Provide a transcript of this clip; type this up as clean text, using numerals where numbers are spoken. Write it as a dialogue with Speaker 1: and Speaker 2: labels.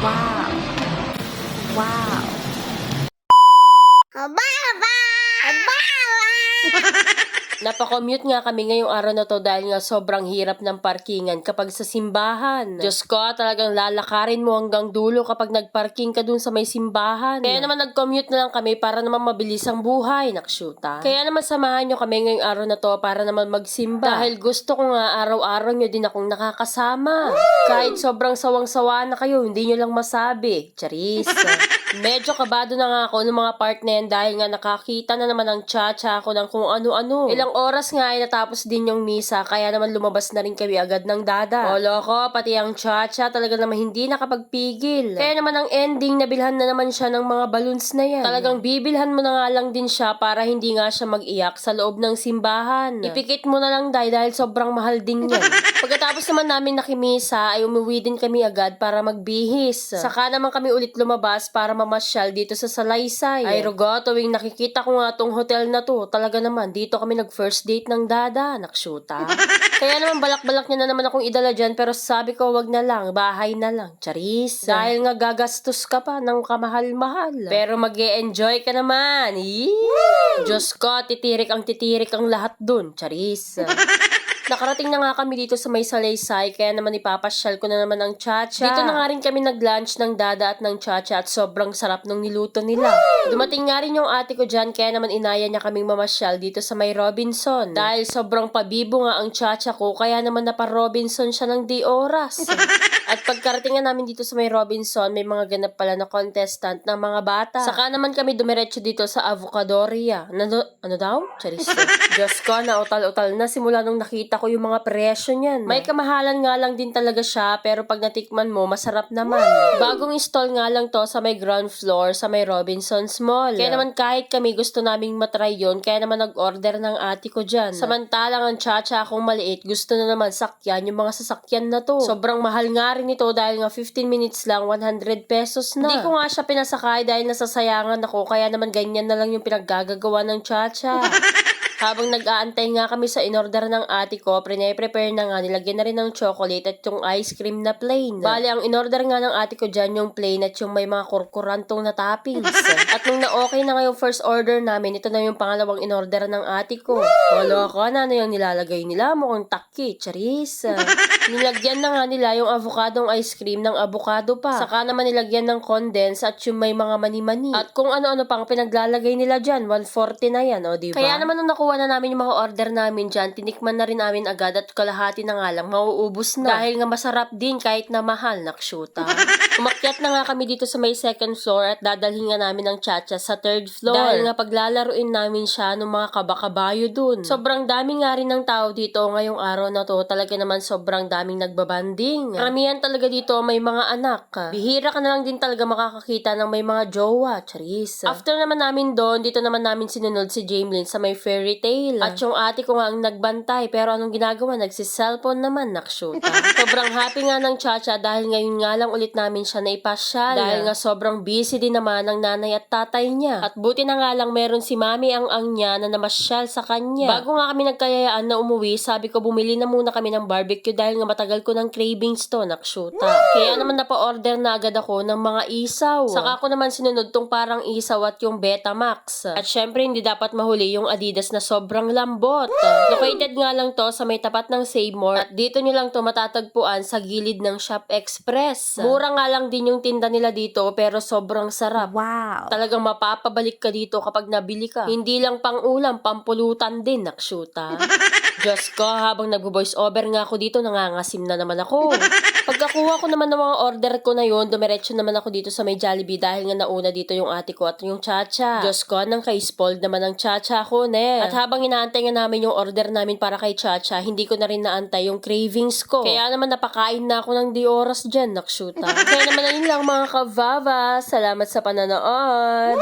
Speaker 1: Wow! Wow!
Speaker 2: Aba! Aba!
Speaker 3: Napakommute nga kami ngayong araw na to dahil nga sobrang hirap ng parkingan kapag sa simbahan. Diyos ko, talagang lalakarin mo hanggang dulo kapag nagparking ka dun sa may simbahan. Kaya naman nag-commute na lang kami para naman mabilis ang buhay, nakshuta. Kaya naman samahan nyo kami ngayong araw na to para naman magsimba. Dahil gusto ko nga araw-araw nyo din akong nakakasama. Kahit sobrang sawang-sawa na kayo, hindi nyo lang masabi. Charis. Medyo kabado na nga ako ng mga part na yan dahil nga nakakita na naman ng cha-cha ako ng kung ano-ano. Ilang oras nga ay natapos din yung misa kaya naman lumabas na rin kami agad ng dada. O loko, pati ang cha-cha talaga naman hindi nakapagpigil. Kaya naman ang ending, nabilhan na naman siya ng mga balloons na yan. Talagang bibilhan mo na nga lang din siya para hindi nga siya mag-iyak sa loob ng simbahan. Ipikit mo na lang dahil sobrang mahal din yan. Pagkatapos naman namin nakimisa ay umuwi din kami agad para magbihis. Saka naman kami ulit lumabas para mamasyal dito sa Salaysay. Ay rugo, tuwing nakikita ko nga tong hotel na to, talaga naman dito kami nag-first date ng dada, nakshuta. Kaya naman balak-balak niya na naman akong idala dyan pero sabi ko wag na lang, bahay na lang. Charis. Dahil nga gagastos ka pa ng kamahal-mahal. Pero mag-e-enjoy ka naman. Yee! Diyos ko, titirik ang lahat dun. Charis. Nakarating na nga kami dito sa may Salaysay, kaya naman ipapasyal ko na naman ang cha-cha. Dito na nga rin kami nag-lunch ng dada at ng cha-cha at sobrang sarap ng niluto nila. Dumating nga rin yung ate ko dyan, kaya naman inaya niya kaming mamasyal dito sa may Robinson. Dahil sobrang pabibo nga ang cha-cha ko, kaya naman napa-Robinson siya ng di oras. At pagkarating nga namin dito sa may Robinson, may mga ganap pala na contestant ng mga bata. Saka naman kami dumiretso dito sa Avocadoria. Ano daw? Charis. Diyos ko, nautal-utal na simula nung nakita ko yung mga presyo niyan. May kamahalan nga lang din talaga siya, pero pag natikman mo, masarap naman. Bagong stall nga lang to sa may ground floor sa may Robinsons Mall. Kaya naman kahit kami gusto naming matry yun, kaya naman nag-order ng ate ko dyan. Samantalang ang cha-cha akong maliit, gusto na naman sakyan yung mga sasakyan na to. Sobrang mahal nga rin ito dahil nga 15 minutes lang, 100 pesos na. Hindi ko nga siya pinasakay dahil nasasayangan ako, kaya naman ganyan na lang yung pinaggagawa ng cha-cha. Habang nag-aantay nga kami sa inorder ng ate ko, prepare na nga, nilagyan na rin ng chocolate at yung ice cream na plain. Bali, ang inorder nga ng ate ko dyan yung plain at yung may mga kurkurantong na toppings. At nung na-okay na nga yung first order namin, ito na yung pangalawang inorder ng ate ko. Wala ko, ano yung nilalagay nila? Mukhang takki, charis. Nilagyan na nga nila yung avocadong ice cream ng avocado pa. Saka naman nilagyan ng condense at yung may mga mani-mani. At kung ano-ano pang pinaglalagay nila dyan, 140 na yan, o diba? Kaya naman nung nakuha na namin yung mga order namin dyan, tinikman na rin namin agad at kalahati na nga lang, mauubos na. Dahil nga masarap din kahit na mahal, nakshuta. Umakyat na nga kami dito sa may second floor at dadalhin nga namin ang cha-cha sa third floor. Dahil nga paglalaruin namin siya ng mga kabakabayo dun. Sobrang dami nga rin ng tao dito ngayong araw na to. Talaga naman sobrang daming nagbabanding. Karamihan talaga dito may mga anak. Bihira ka na lang din talaga makakakita ng may mga jowa. Charis. After naman namin doon, dito naman namin sinunod si Jamelyn sa may fairy tale. At yung ate ko nga ang nagbantay, pero anong ginagawa? Nagsiselfone naman, nakshuta. Sobrang happy nga ng cha-cha dahil ngayon nga lang ulit namin siya naipasyal. Dahil nga sobrang busy din naman ng nanay at tatay niya. At buti na nga lang meron si mami ang niya na namasyal sa kanya. Bago nga kami nagkayayaan na umuwi, sabi ko bumili na muna kami ng barbecue dahil nga matagal ko ng cravings to, nakshuta. Kaya naman napa-order na agad ako ng mga isaw. Saka ko naman sinunod tong parang isaw at yung Betamax. At syempre hindi dapat mahuli yung Adidas na sobrang lambot. Located nga lang to sa may tapat ng Save More at dito nyo lang to matatagpuan sa gilid ng Shop Express. Mura nga lang din yung tinda nila dito pero sobrang sarap.
Speaker 1: Wow!
Speaker 3: Talagang mapapabalik ka dito kapag nabili ka. Hindi lang pang ulam, pampulutan din, nakshuta. Diyos ko, habang nagbo-voice over nga ako dito, nangangasim na naman ako. Pagkakuha ko naman ng mga order ko na yun, dumiretso naman ako dito sa may Jollibee dahil nga nauna dito yung ate ko at yung cha-cha. Diyos ko, nang kay-spoiled naman ang cha-cha ko, ne. At habang inaantay nga namin yung order namin para kay cha-cha, hindi ko na rin naantay yung cravings ko. Kaya naman napakain na ako ng di oras dyan, nakshuta. Kaya naman ayun lang mga kavava. Salamat sa pananood.